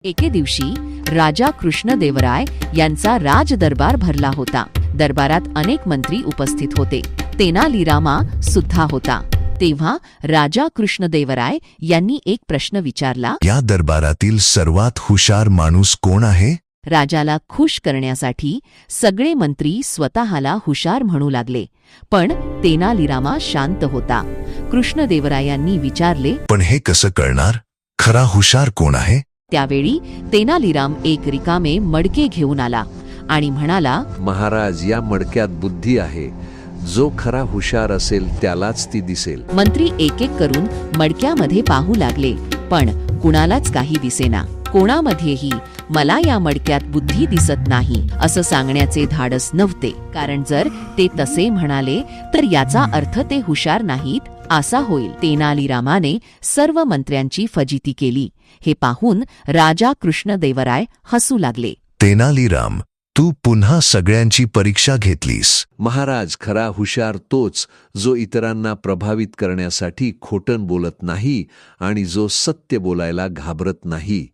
एके दिवशी राजा कृष्णदेवराय यांचा राजदरबार भरला होता. दरबारात अनेक मंत्री उपस्थित होते. तेनालीरामा सुद्धा होता. तेव्हा राजा कृष्णदेवराय यांनी एक प्रश्न विचारला. या दरबारातील सर्वात हुशार माणूस कोण आहे? राजाला खुश करण्यासाठी सगळे मंत्री स्वतःला हुशार म्हणू लागले, पण तेनालीरामा शांत होता. कृष्णदेवरायांनी विचारले, पण हे कसं कळणार? खरा हुशार कोण आहे? त्यावेळी तेनालीराम एक रिकामे मडके घेऊन आला आणि म्हणाला, महाराज, या मडक्यात बुद्धी आहे. जो खरा हुशार असेल त्यालाच ती दिसेल. मंत्री एक एक करून मडक्यामध्ये पाहू लागले, पण कुणालाच काही दिसेना. कोणामध्येही मला या मडक्यात बुद्धी दिसत नाही असं सांगण्याचे धाडस नव्हते, कारण जर ते तसे म्हणाले तर याचा अर्थ ते हुशार नाहीत असा होईल. तेनालीरामाने सर्व मंत्र्यांची फजिती केली. हे पाहून राजा कृष्णदेवराय हसू लागले. तेनालीराम, तू पुन्हा सगळ्यांची परीक्षा घेतलीस. महाराज, खरा हुशार तोच जो इतरांना प्रभावित करण्यासाठी खोटं बोलत नाही आणि जो सत्य बोलायला घाबरत नाही.